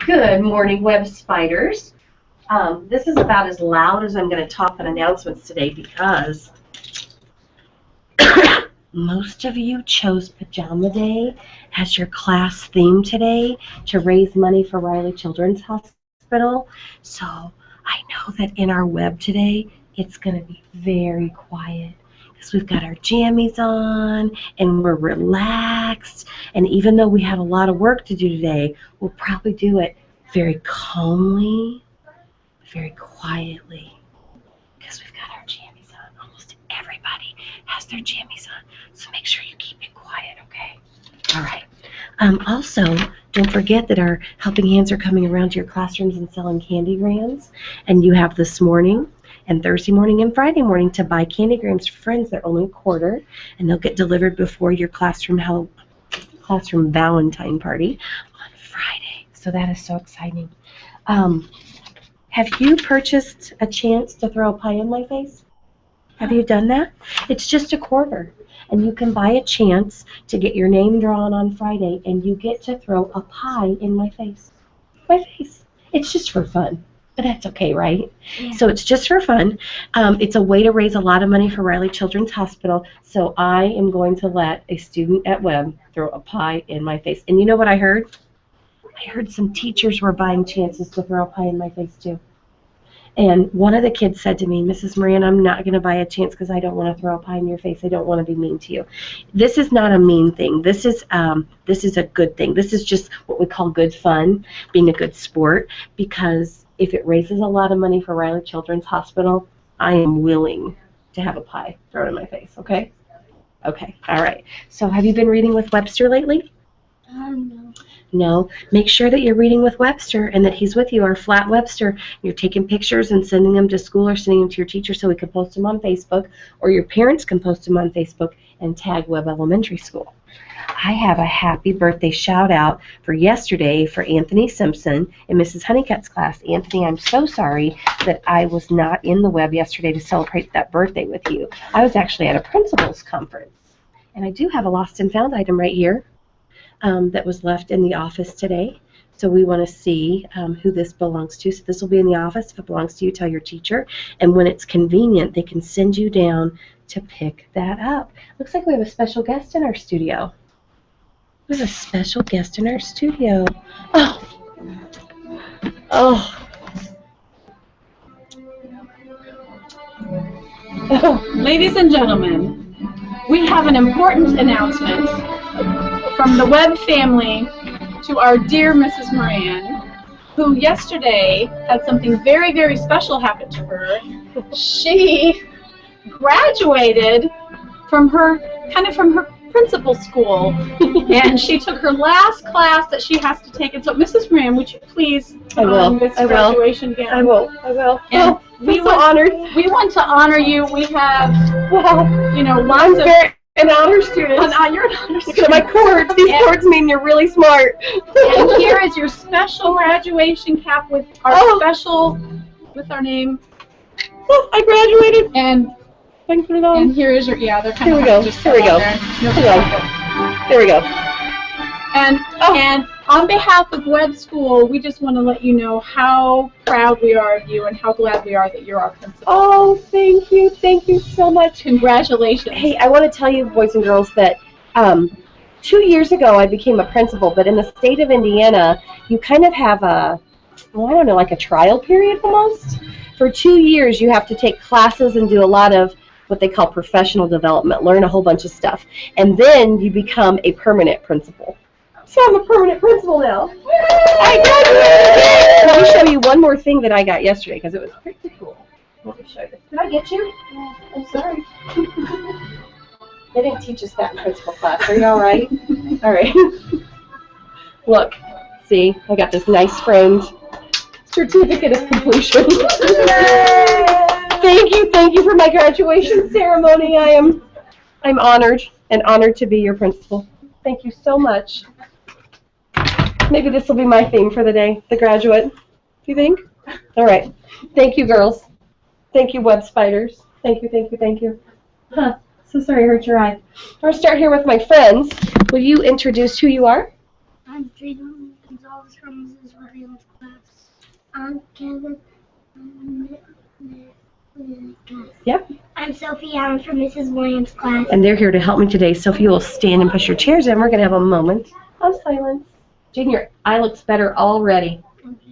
Good morning, web spiders. This is about as loud as I'm going to talk on announcements today because most of you chose Pajama Day as your class theme today to raise money for Riley Children's Hospital. So I know that in our web today, it's going to be very quiet because we've got our jammies on and we're relaxed. And even though we have a lot of work to do today, we'll probably do it very calmly, very quietly, because we've got our jammies on. Almost everybody has their jammies on, so make sure you keep it quiet, okay? All right. Also, don't forget that our helping hands are coming around to your classrooms and selling candygrams, and you have this morning and Thursday morning and Friday morning to buy candygrams for friends. They're only a quarter, and they'll get delivered before your classroom Valentine party on Friday. So that is so exciting. Have you purchased a chance to throw a pie in my face? Have you done that? It's just a quarter, and you can buy a chance to get your name drawn on Friday, and you get to throw a pie in my face. My face. It's just for fun, but that's okay, right? Yeah. So it's just for fun. It's a way to raise a lot of money for Riley Children's Hospital, so I am going to let a student at Webb throw a pie in my face. And you know what I heard? I heard some teachers were buying chances to throw a pie in my face, too. And one of the kids said to me, Mrs. Moran, I'm not going to buy a chance because I don't want to throw a pie in your face. I don't want to be mean to you. This is not a mean thing. This is a good thing. This is just what we call good fun, being a good sport, because if it raises a lot of money for Riley Children's Hospital, I am willing to have a pie thrown in my face, okay? Okay, all right. So have you been reading with Webster lately? No. No. Make sure that you're reading with Webster and that he's with you, our flat Webster. You're taking pictures and sending them to school or sending them to your teacher so we can post them on Facebook, or your parents can post them on Facebook and tag Webb Elementary School. I have a happy birthday shout out for yesterday for Anthony Simpson in Mrs. Honeycutt's class. Anthony, I'm so sorry that I was not in the Webb yesterday to celebrate that birthday with you. I was actually at a principal's conference. And I do have a lost and found item right here. That was left in the office today. So we want to see who this belongs to. So this will be in the office. If it belongs to you, tell your teacher. And when it's convenient, they can send you down to pick that up. Looks like we have a special guest in our studio. We have a special guest in our studio. Oh. Ladies and gentlemen, we have an important announcement from the Webb family to our dear Mrs. Moran, who yesterday had something very, very special happen to her. She graduated from her principal school, and she took her last class that she has to take. And so, Mrs. Moran, would you please put on this graduation gown? I will. And we want to honor you. We have, lots of... An honor student. You're an honor student. Look at my cords. These cords mean you're really smart. And here is your special graduation cap with our with our name. Oh, I graduated. And I can put it on. And here is your, they're kind of hard to just Here we go. There we go. And on behalf of Webb School, we just want to let you know how proud we are of you and how glad we are that you're our principal. Oh, thank you. Thank you so much. Congratulations. Hey, I want to tell you, boys and girls, that 2 years ago I became a principal, but in the state of Indiana, you kind of have like a trial period almost. For 2 years, you have to take classes and do a lot of what they call professional development, learn a whole bunch of stuff, and then you become a permanent principal. So I'm a permanent principal now. I graduated! Let me show you one more thing that I got yesterday because it was pretty cool. Let me show you. Did I get you? Yeah. I'm sorry. They didn't teach us that in principal class. Are you all right? All right. Look. See? I got this nice framed certificate of completion. Thank you for my graduation ceremony. I'm honored to be your principal. Thank you so much. Maybe this will be my theme for the day, the graduate. Do you think? All right. Thank you, girls. Thank you, Web Spiders. Thank you. Huh. So sorry I hurt your eye. I'm going to start here with my friends. Will you introduce who you are? I'm Jadon Gonzalez. Alice from Mrs. Williams' class. I'm Kevin. Yep. I'm Sophie Allen from Mrs. Williams' class. And they're here to help me today. So if you will stand and push your chairs in, we're going to have a moment of silence. Jane, your eye looks better already,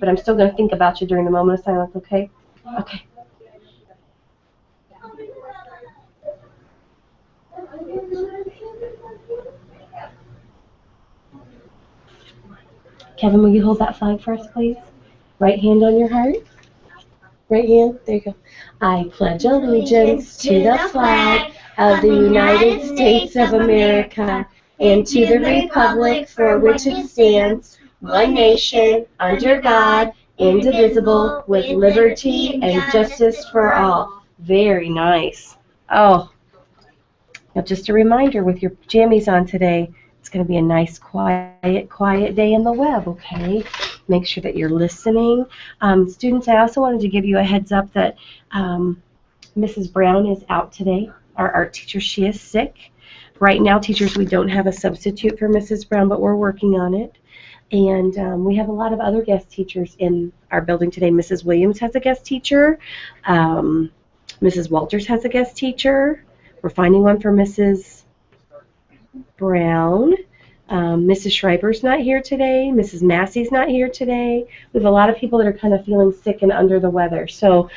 but I'm still going to think about you during the moment of silence, okay? Okay. Kevin, will you hold that flag for us, please? Right hand on your heart. Right hand. There you go. I pledge allegiance to the flag of the United States of America and to the republic for which it stands, one nation, under God, indivisible, with liberty and justice for all. Very nice. Oh, now just a reminder, with your jammies on today, it's going to be a nice, quiet day in the web, okay? Make sure that you're listening. Students, I also wanted to give you a heads up that Mrs. Brown is out today. Our art teacher, she is sick. Right now, teachers, we don't have a substitute for Mrs. Brown, but we're working on it. And we have a lot of other guest teachers in our building today. Mrs. Williams has a guest teacher. Mrs. Walters has a guest teacher. We're finding one for Mrs. Brown. Mrs. Schreiber's not here today. Mrs. Massey's not here today. We have a lot of people that are kind of feeling sick and under the weather. So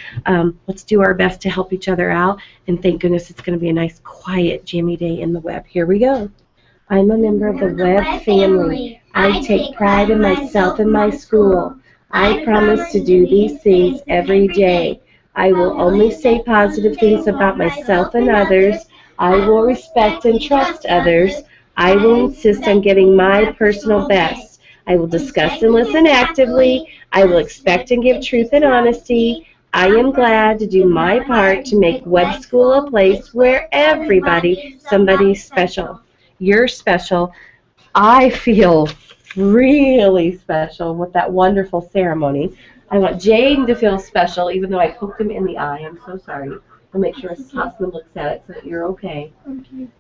let's do our best to help each other out. And thank goodness it's going to be a nice, quiet, jammy day in the web. Here we go. I'm a member of the Webb family. I take pride in myself and my school. I promise to do these things every day. I will only say positive things about myself and others. I will respect and trust others. I will insist on giving my personal best. I will discuss and listen actively. I will expect and give truth and honesty. I am glad to do my part to make Webb School a place where somebody's special. You're special. I feel really special with that wonderful ceremony. I want Jaden to feel special, even though I poked him in the eye. I'm so sorry. I'll make sure Mrs. Hoffman looks at it so that you're okay.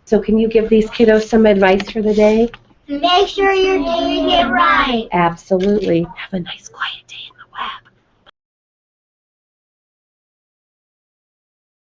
So can you give these kiddos some advice for the day? Make sure you're doing it right. Absolutely. Have a nice, quiet day.